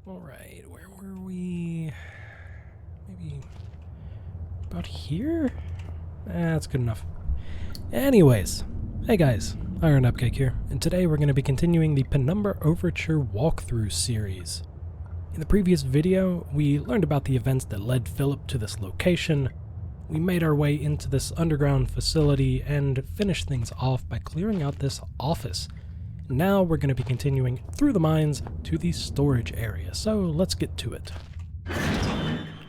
Alright, where were we? Maybe about here? That's good enough. Anyways, hey guys, Iron Upcake here, and today we're going to be continuing the Penumbra Overture walkthrough series. In the previous video, we learned about the events that led Philip to this location. We made our way into this underground facility and finished things off by clearing out this office. Now we're going to be continuing through the mines to the storage area, so let's get to it.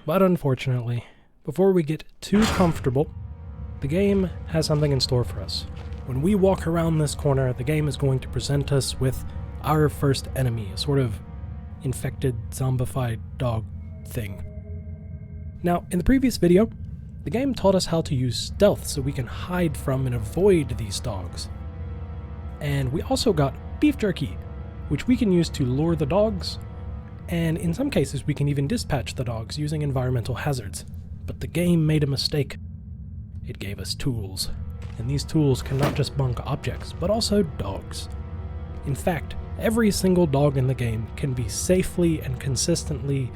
But unfortunately, before we get too comfortable, the game has something in store for us. When we walk around this corner, the game is going to present us with our first enemy, a sort of infected, zombified dog thing. Now, in the previous video, the game taught us how to use stealth so we can hide from and avoid these dogs. And we also got beef jerky, which we can use to lure the dogs, and in some cases we can even dispatch the dogs using environmental hazards. But the game made a mistake. It gave us tools, and these tools can not just bunk objects, but also dogs. In fact, every single dog in the game can be safely and consistently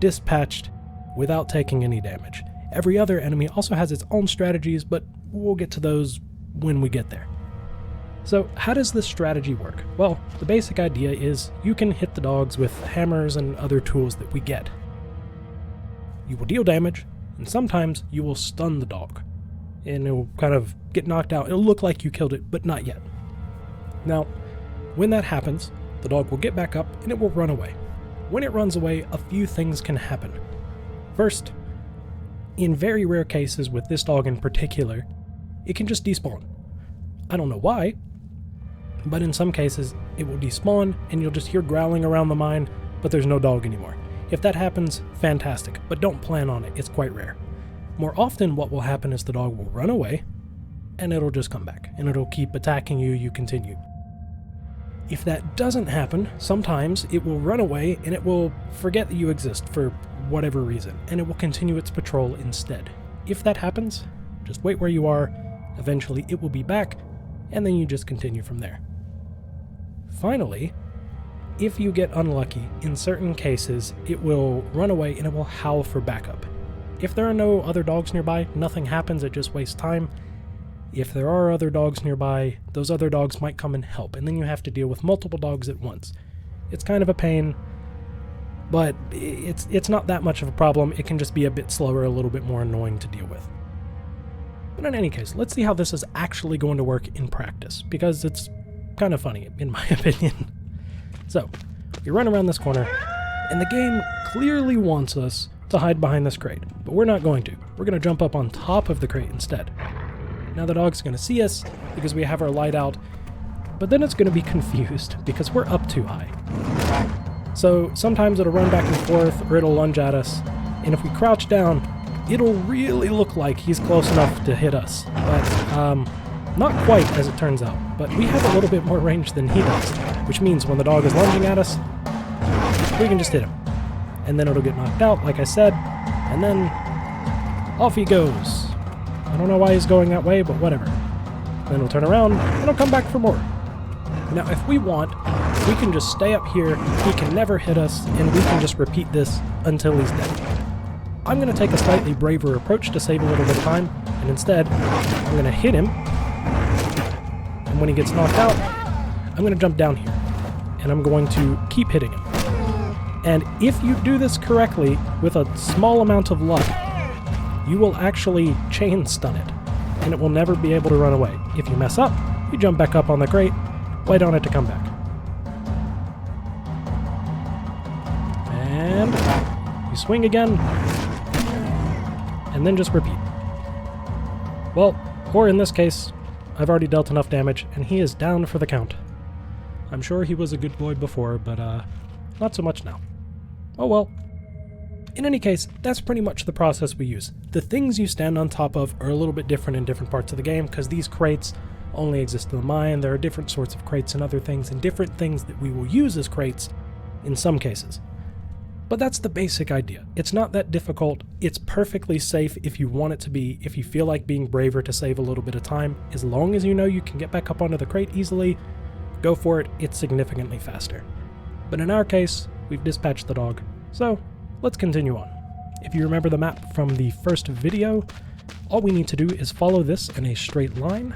dispatched without taking any damage. Every other enemy also has its own strategies, but we'll get to those when we get there. So how does this strategy work? Well, the basic idea is you can hit the dogs with hammers and other tools that we get. You will deal damage, and sometimes you will stun the dog, and it will kind of get knocked out. It'll look like you killed it, but not yet. Now, when that happens, the dog will get back up and it will run away. When it runs away, a few things can happen. First, in very rare cases with this dog in particular, it can just despawn. I don't know why, but in some cases it will despawn and you'll just hear growling around the mine, but there's no dog anymore. If that happens, fantastic, but don't plan on it, it's quite rare. More often what will happen is the dog will run away and it'll just come back and it'll keep attacking you, you continue. If that doesn't happen, sometimes it will run away and it will forget that you exist for whatever reason, and it will continue its patrol instead. If that happens, just wait where you are, eventually it will be back, and then you just continue from there. Finally, if you get unlucky, in certain cases, it will run away and it will howl for backup. If there are no other dogs nearby, nothing happens, it just wastes time. If there are other dogs nearby, those other dogs might come and help, and then you have to deal with multiple dogs at once. It's kind of a pain, but it's not that much of a problem. It can just be a bit slower, a little bit more annoying to deal with. But in any case, let's see how this is actually going to work in practice, because it's kind of funny, in my opinion. So, we run around this corner, and the game clearly wants us to hide behind this crate, but we're not going to. We're going to jump up on top of the crate instead. Now the dog's going to see us because we have our light out, but then it's going to be confused because we're up too high. So sometimes it'll run back and forth or it'll lunge at us, and if we crouch down, it'll really look like he's close enough to hit us, but not quite as it turns out. But we have a little bit more range than he does, which means when the dog is lunging at us, we can just hit him. And then it'll get knocked out, like I said, and then off he goes. I don't know why he's going that way, but whatever. Then he'll turn around, and he'll come back for more. Now, if we want, we can just stay up here, he can never hit us, and we can just repeat this until he's dead. I'm going to take a slightly braver approach to save a little bit of time, and instead, I'm going to hit him, and when he gets knocked out, I'm going to jump down here, and I'm going to keep hitting him. And if you do this correctly, with a small amount of luck, you will actually chain stun it, and it will never be able to run away. If you mess up, you jump back up on the crate, wait on it to come back. And you swing again, and then just repeat. Well, or in this case, I've already dealt enough damage, and he is down for the count. I'm sure he was a good boy before, but not so much now. Oh well. In any case, that's pretty much the process we use. The things you stand on top of are a little bit different in different parts of the game, because these crates only exist in the mine. There are different sorts of crates and other things, and different things that we will use as crates in some cases. But that's the basic idea. It's not that difficult. It's perfectly safe if you want it to be, if you feel like being braver to save a little bit of time. As long as you know you can get back up onto the crate easily, go for it. It's significantly faster. But in our case, we've dispatched the dog, so let's continue on. If you remember the map from the first video, all we need to do is follow this in a straight line.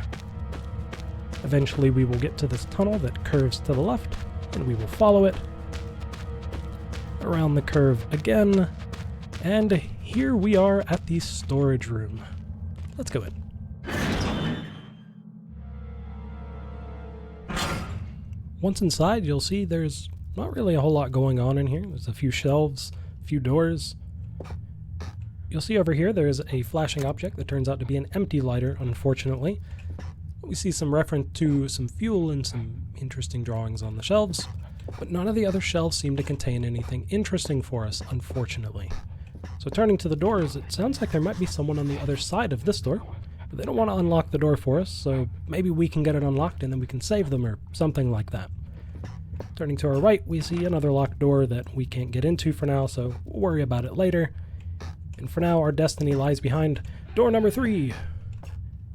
Eventually we will get to this tunnel that curves to the left, and we will follow it around the curve again, and here we are at the storage room. Let's go in. Once inside, you'll see there's not really a whole lot going on in here. There's a few shelves, a few doors. You'll see over here there's a flashing object that turns out to be an empty lighter, unfortunately. We see some reference to some fuel and some interesting drawings on the shelves, but none of the other shelves seem to contain anything interesting for us, unfortunately. So turning to the doors, it sounds like there might be someone on the other side of this door, but they don't want to unlock the door for us, so maybe we can get it unlocked and then we can save them or something like that. Turning to our right, we see another locked door that we can't get into for now, so we'll worry about it later. And for now, our destiny lies behind door number 3,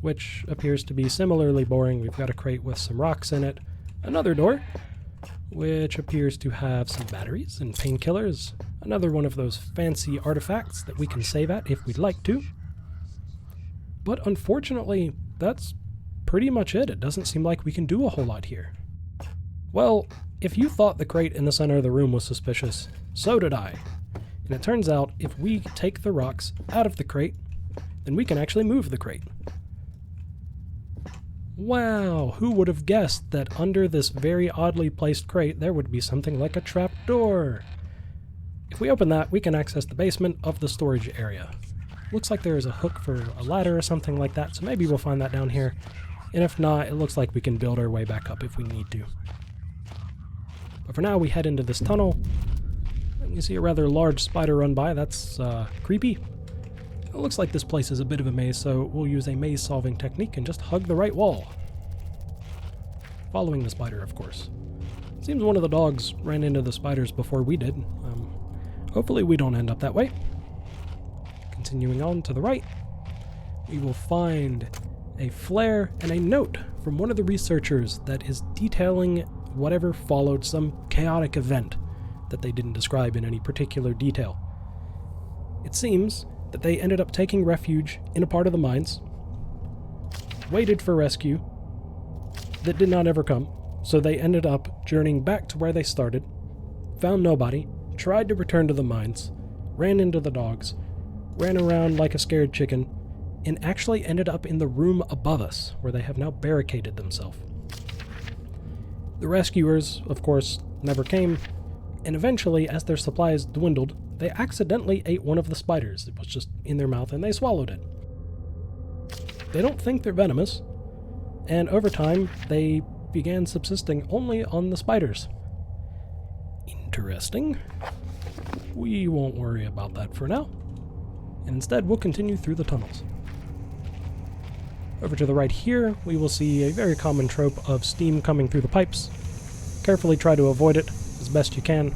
which appears to be similarly boring. We've got a crate with some rocks in it. Another door, which appears to have some batteries and painkillers. Another one of those fancy artifacts that we can save at if we'd like to. But unfortunately, that's pretty much it. It doesn't seem like we can do a whole lot here. Well, if you thought the crate in the center of the room was suspicious, so did I. And it turns out, if we take the rocks out of the crate, then we can actually move the crate. Wow, who would have guessed that under this very oddly placed crate there would be something like a trap door? If we open that, we can access the basement of the storage area. Looks like there is a hook for a ladder or something like that, so maybe we'll find that down here. And if not, it looks like we can build our way back up if we need to. But for now, we head into this tunnel. You see a rather large spider run by. That's creepy. It looks like this place is a bit of a maze, so we'll use a maze-solving technique and just hug the right wall. Following the spider, of course. Seems one of the dogs ran into the spiders before we did. Hopefully we don't end up that way. Continuing on to the right, we will find a flare and a note from one of the researchers that is detailing whatever followed some chaotic event that they didn't describe in any particular detail. It seems that they ended up taking refuge in a part of the mines, waited for rescue that did not ever come, so they ended up journeying back to where they started, found nobody, tried to return to the mines, ran into the dogs, ran around like a scared chicken, and actually ended up in the room above us, where they have now barricaded themselves. The rescuers, of course, never came, and eventually, as their supplies dwindled, they accidentally ate one of the spiders. It was just in their mouth and they swallowed it. They don't think they're venomous, and over time, they began subsisting only on the spiders. Interesting. We won't worry about that for now, and instead we'll continue through the tunnels. Over to the right here, we will see a very common trope of steam coming through the pipes. Carefully try to avoid it as best you can.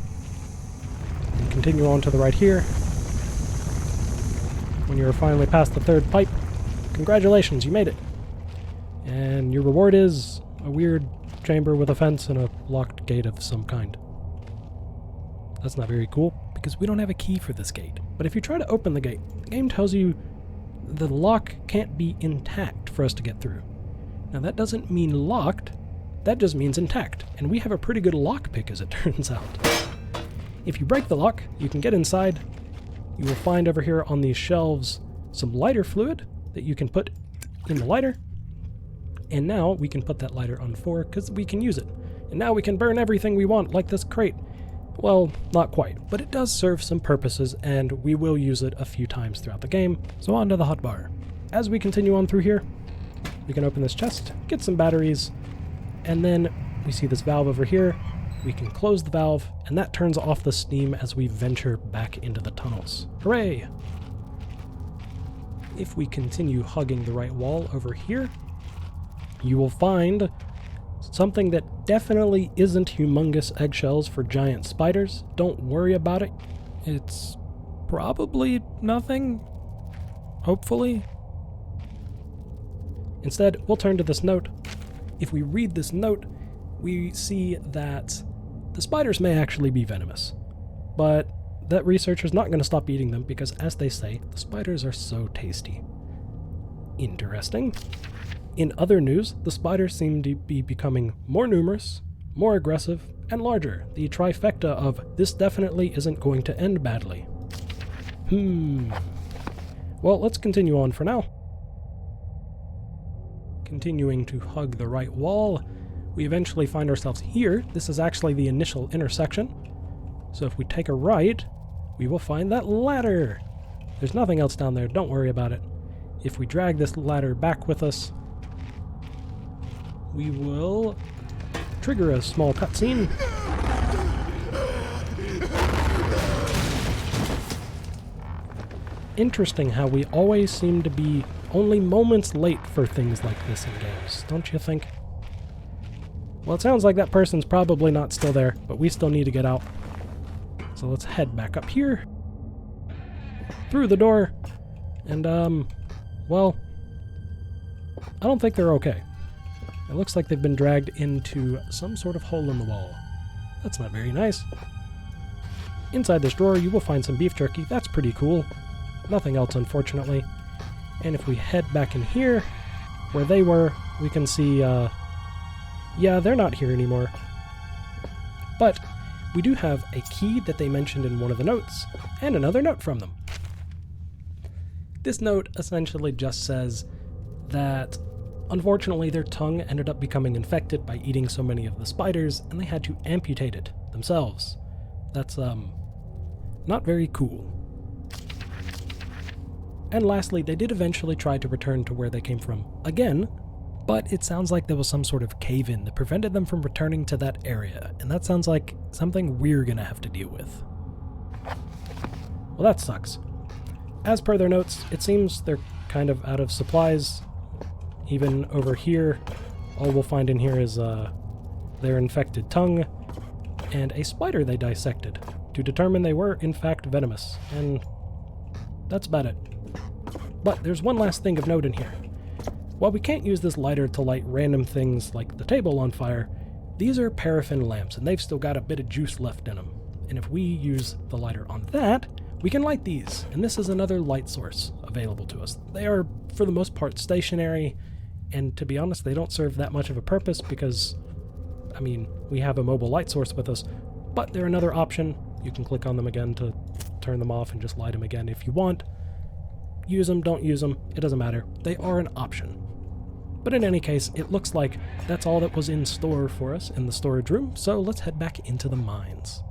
And continue on to the right here. When you're finally past the third pipe, congratulations, you made it. And your reward is a weird chamber with a fence and a locked gate of some kind. That's not very cool, because we don't have a key for this gate. But if you try to open the gate, the game tells you the lock can't be intact for us to get through. Now that doesn't mean locked, that just means intact, and we have a pretty good lockpick as it turns out. If you break the lock, you can get inside. You will find over here on these shelves some lighter fluid that you can put in the lighter, and now we can put that lighter on 4 because we can use it. And now we can burn everything we want, like this crate. Well, not quite, but it does serve some purposes, and we will use it a few times throughout the game. So on to the hotbar. As we continue on through here, we can open this chest, get some batteries, and then we see this valve over here. We can close the valve, and that turns off the steam as we venture back into the tunnels. Hooray! If we continue hugging the right wall over here, you will find something that definitely isn't humongous eggshells for giant spiders. Don't worry about it. It's probably nothing. Hopefully. Instead, we'll turn to this note. If we read this note, we see that the spiders may actually be venomous. but that researcher's not going to stop eating them because, as they say, the spiders are so tasty. Interesting. In other news, the spiders seem to be becoming more numerous, more aggressive, and larger. The trifecta of this definitely isn't going to end badly. Well, let's continue on for now. Continuing to hug the right wall, we eventually find ourselves here. This is actually the initial intersection. So if we take a right, we will find that ladder. There's nothing else down there, don't worry about it. If we drag this ladder back with us, we will trigger a small cutscene. Interesting how we always seem to be only moments late for things like this in games, don't you think? Well, it sounds like that person's probably not still there, but we still need to get out. So let's head back up here, through the door, and, well, I don't think they're okay. It looks like they've been dragged into some sort of hole in the wall. That's not very nice. Inside this drawer, you will find some beef jerky. That's pretty cool. Nothing else, unfortunately. And if we head back in here, where they were, we can see, yeah, they're not here anymore. But we do have a key that they mentioned in one of the notes, and another note from them. This note essentially just says that, unfortunately, their tongue ended up becoming infected by eating so many of the spiders, and they had to amputate it themselves. That's, not very cool. And lastly, they did eventually try to return to where they came from again, but it sounds like there was some sort of cave-in that prevented them from returning to that area, and that sounds like something we're gonna have to deal with. Well, that sucks. As per their notes, it seems they're kind of out of supplies. Even over here, all we'll find in here is their infected tongue and a spider they dissected to determine they were in fact venomous, and that's about it. But there's one last thing of note in here. While we can't use this lighter to light random things like the table on fire, these are paraffin lamps and they've still got a bit of juice left in them. And if we use the lighter on that, we can light these, and this is another light source available to us. They are, for the most part, stationary, and to be honest, they don't serve that much of a purpose because, I mean, we have a mobile light source with us, but they're another option. You can click on them again to turn them off and just light them again if you want. Use them, don't use them, it doesn't matter. They are an option. But in any case, it looks like that's all that was in store for us in the storage room, so let's head back into the mines.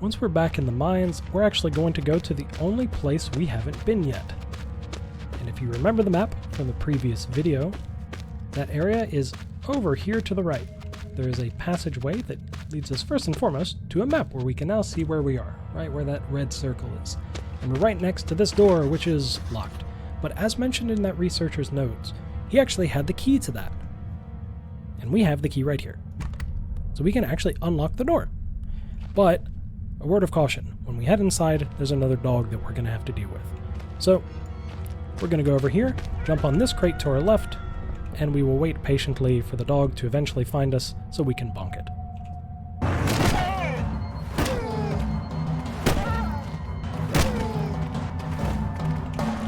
Once we're back in the mines, we're actually going to go to the only place we haven't been yet. And if you remember the map from the previous video, that area is over here to the right. There is a passageway that leads us first and foremost to a map where we can now see where we are, right where that red circle is. And we're right next to this door, which is locked. But as mentioned in that researcher's notes, he actually had the key to that. And we have the key right here. So we can actually unlock the door. But a word of caution, when we head inside, there's another dog that we're going to have to deal with. So we're going to go over here, jump on this crate to our left, and we will wait patiently for the dog to eventually find us so we can bonk it.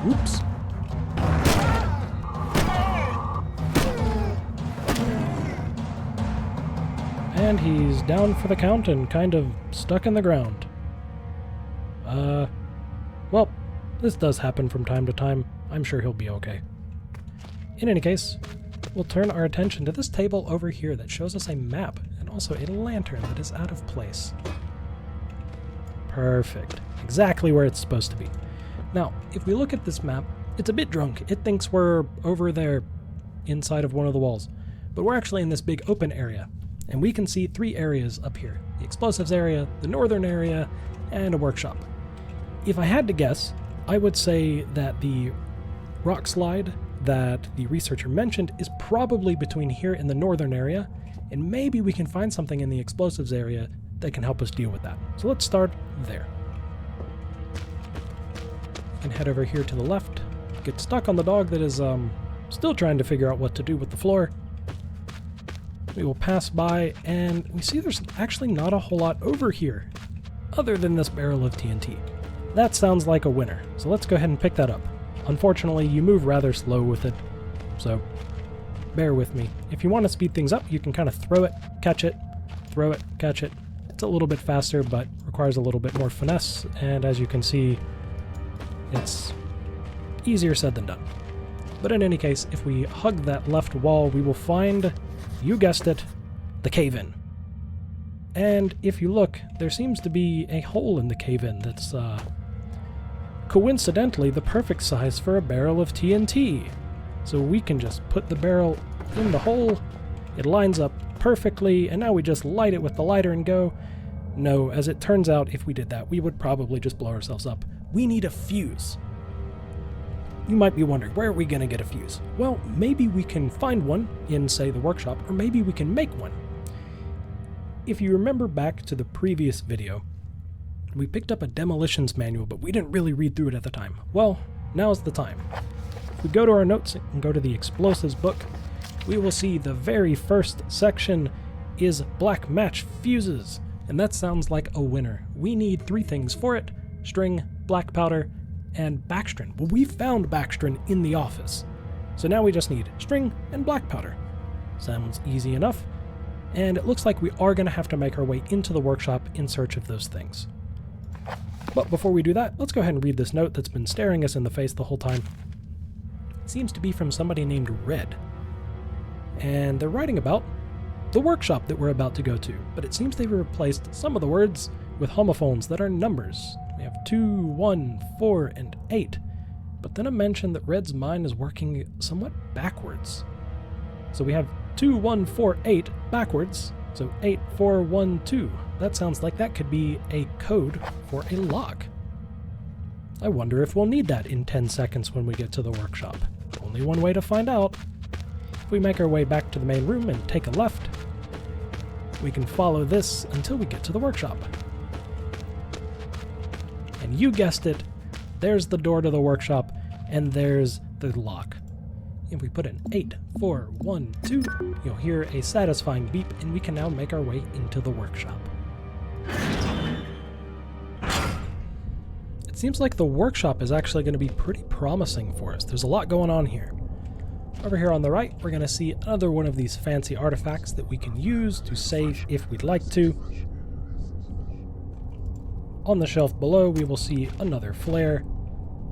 Oops. And he's down for the count and kind of stuck in the ground. Well, this does happen from time to time. I'm sure he'll be okay. In any case, we'll turn our attention to this table over here that shows us a map and also a lantern that is out of place. Perfect. Exactly where it's supposed to be. Now, if we look at this map, it's a bit drunk. It thinks we're over there inside of one of the walls, but we're actually in this big open area, and we can see 3 areas up here. The explosives area, the northern area, and a workshop. If I had to guess, I would say that the rock slide that the researcher mentioned is probably between here and the northern area, and maybe we can find something in the explosives area that can help us deal with that. So let's start there. We can head over here to the left, get stuck on the dog that is still trying to figure out what to do with the floor. We will pass by, and we see there's actually not a whole lot over here, other than this barrel of TNT. That sounds like a winner, so let's go ahead and pick that up. Unfortunately, you move rather slow with it, so bear with me. If you want to speed things up, you can kind of throw it, catch it, throw it, catch it. It's a little bit faster, but requires a little bit more finesse, and as you can see, it's easier said than done. But in any case, if we hug that left wall, we will find, you guessed it, the cave-in. And if you look, there seems to be a hole in the cave-in that's, coincidentally the perfect size for a barrel of TNT. So we can just put the barrel in the hole, it lines up perfectly, and now we just light it with the lighter and go. No, as it turns out, if we did that, we would probably just blow ourselves up. We need a fuse. You might be wondering, where are we going to get a fuse? Well, maybe we can find one in, say, the workshop, or maybe we can make one. If you remember back to the previous video, we picked up a demolitions manual, but we didn't really read through it at the time. Well, now's the time. If we go to our notes and go to the explosives book, we will see the very first section is black match fuses, and that sounds like a winner. We need 3 things for it: string, black powder, and backstrin. Well, we found backstrin in the office, so now we just need string and black powder. Sounds easy enough, and it looks like we are going to have to make our way into the workshop in search of those things. But before we do that, let's go ahead and read this note that's been staring us in the face the whole time. It seems to be from somebody named Red, and they're writing about the workshop that we're about to go to, but it seems they've replaced some of the words with homophones that are numbers. We have 2, 1, 4, and 8, but then a mention that Red's mind is working somewhat backwards. So we have 2, 1, 4, 8 backwards, so 8, 4, 1, 2. That sounds like that could be a code for a lock. I wonder if we'll need that in 10 seconds when we get to the workshop. Only one way to find out. If we make our way back to the main room and take a left, we can follow this until we get to the workshop. And you guessed it, there's the door to the workshop, and there's the lock. If we put in 8, 4, 1, 2, you'll hear a satisfying beep, and we can now make our way into the workshop. It seems like the workshop is actually going to be pretty promising for us. There's a lot going on here. Over here on the right, we're going to see another one of these fancy artifacts that we can use to save if we'd like to. On the shelf below, we will see another flare.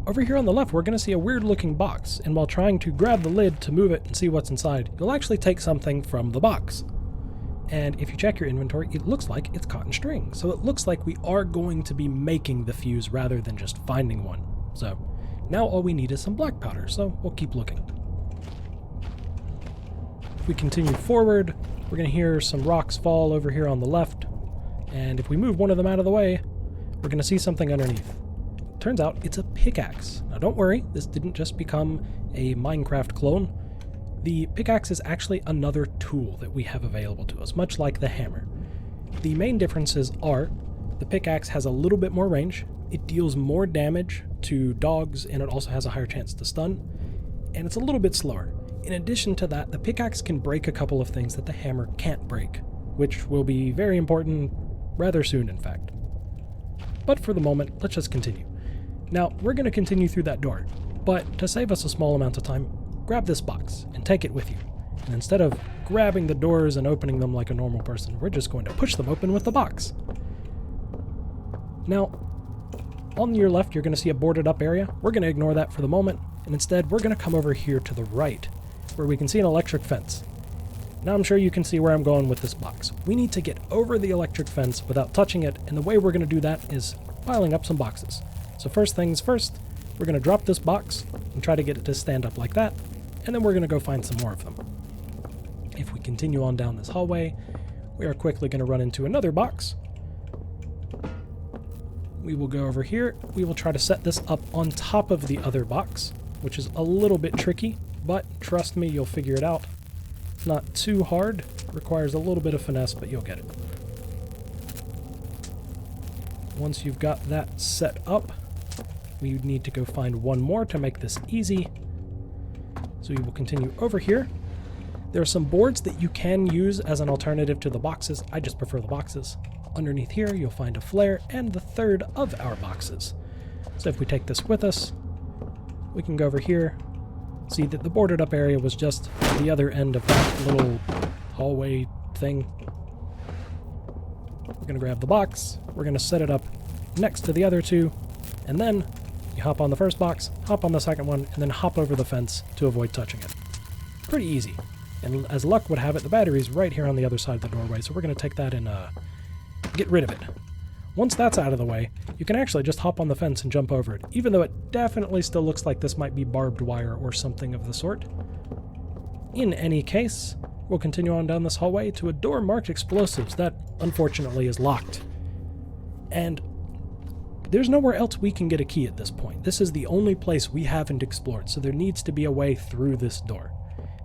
Over here on the left, we're going to see a weird looking box, and while trying to grab the lid to move it and see what's inside, you'll actually take something from the box. And if you check your inventory, it looks like it's cotton string. So it looks like we are going to be making the fuse rather than just finding one. So now all we need is some black powder, so we'll keep looking. If we continue forward, we're going to hear some rocks fall over here on the left, and if we move one of them out of the way, we're going to see something underneath. Turns out it's a pickaxe. Now don't worry, this didn't just become a Minecraft clone. The pickaxe is actually another tool that we have available to us, much like the hammer. The main differences are the pickaxe has a little bit more range, it deals more damage to dogs, and it also has a higher chance to stun, and it's a little bit slower. In addition to that, the pickaxe can break a couple of things that the hammer can't break, which will be very important rather soon, in fact. But for the moment, let's just continue. Now, we're going to continue through that door, but to save us a small amount of time, grab this box and take it with you. And instead of grabbing the doors and opening them like a normal person, we're just going to push them open with the box. Now, on your left, you're going to see a boarded up area. We're going to ignore that for the moment, and instead, we're going to come over here to the right, where we can see an electric fence. Now I'm sure you can see where I'm going with this box. We need to get over the electric fence without touching it, and the way we're going to do that is piling up some boxes. So first things first, we're going to drop this box and try to get it to stand up like that, and then we're going to go find some more of them. If we continue on down this hallway, we are quickly going to run into another box. We will go over here. We will try to set this up on top of the other box, which is a little bit tricky, but trust me, you'll figure it out. It's not too hard, requires a little bit of finesse, but you'll get it. Once you've got that set up, we need to go find one more to make this easy. So we will continue over here. There are some boards that you can use as an alternative to the boxes. I just prefer the boxes. Underneath here, you'll find a flare and the third of our boxes. So if we take this with us, we can go over here, see that the boarded up area was just the other end of that little hallway thing. We're going to grab the box, we're going to set it up next to the other two, and then you hop on the first box, hop on the second one, and then hop over the fence to avoid touching it. Pretty easy. And as luck would have it, the battery's right here on the other side of the doorway, so we're going to take that and get rid of it. Once that's out of the way, you can actually just hop on the fence and jump over it, even though it definitely still looks like this might be barbed wire or something of the sort. In any case, we'll continue on down this hallway to a door marked explosives that, unfortunately, is locked. And there's nowhere else we can get a key at this point. This is the only place we haven't explored, so there needs to be a way through this door.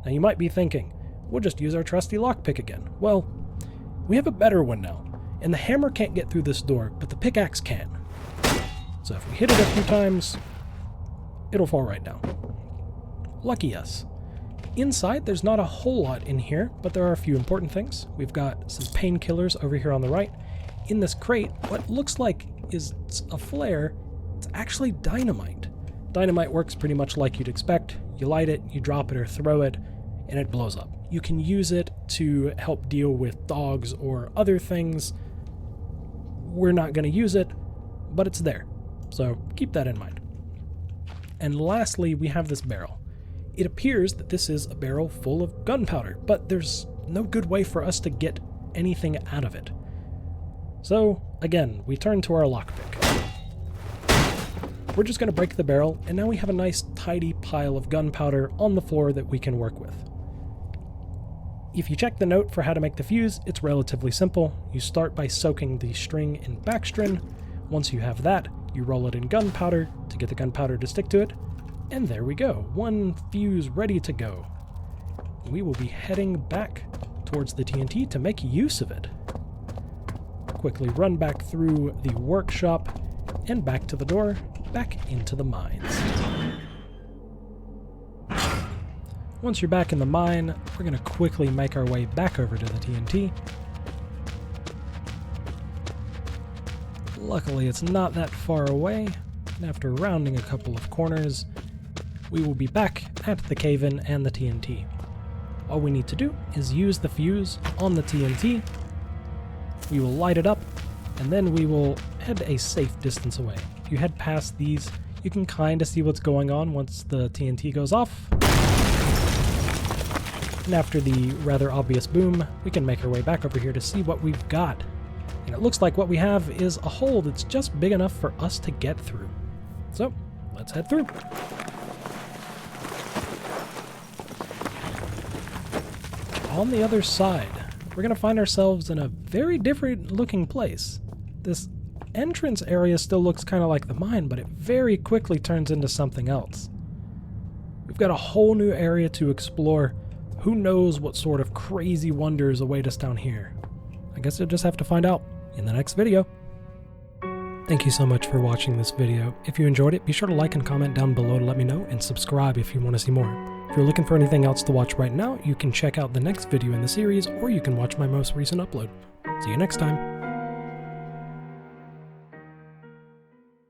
Now you might be thinking, we'll just use our trusty lockpick again. Well, we have a better one now, and the hammer can't get through this door, but the pickaxe can. So if we hit it a few times, it'll fall right down. Lucky us. Inside, there's not a whole lot in here, but there are a few important things. We've got some painkillers over here on the right. In this crate, what looks like is a flare, it's actually dynamite. Dynamite works pretty much like you'd expect. You light it, you drop it or throw it, and it blows up. You can use it to help deal with dogs or other things. We're not going to use it, but it's there. So keep that in mind. And lastly, we have this barrel. It appears that this is a barrel full of gunpowder, but there's no good way for us to get anything out of it. So, again, we turn to our lockpick. We're just going to break the barrel, and now we have a nice tidy pile of gunpowder on the floor that we can work with. If you check the note for how to make the fuse, it's relatively simple. You start by soaking the string in Backstrin. Once you have that, you roll it in gunpowder to get the gunpowder to stick to it, and there we go. One fuse ready to go. We will be heading back towards the TNT to make use of it. Quickly run back through the workshop and back to the door, back into the mines. Once you're back in the mine, we're going to quickly make our way back over to the TNT. Luckily, it's not that far away, and after rounding a couple of corners, we will be back at the cave-in and the TNT. All we need to do is use the fuse on the TNT. We will light it up, and then we will head a safe distance away. If you head past these, you can kind of see what's going on once the TNT goes off. And after the rather obvious boom, we can make our way back over here to see what we've got. And it looks like what we have is a hole that's just big enough for us to get through. So, let's head through. On the other side, we're going to find ourselves in a very different looking place. This entrance area still looks kind of like the mine, but it very quickly turns into something else. We've got a whole new area to explore. Who knows what sort of crazy wonders await us down here? I guess you'll just have to find out in the next video. Thank you so much for watching this video. If you enjoyed it, be sure to like and comment down below to let me know, and subscribe if you want to see more. If you're looking for anything else to watch right now, you can check out the next video in the series, or you can watch my most recent upload. See you next time.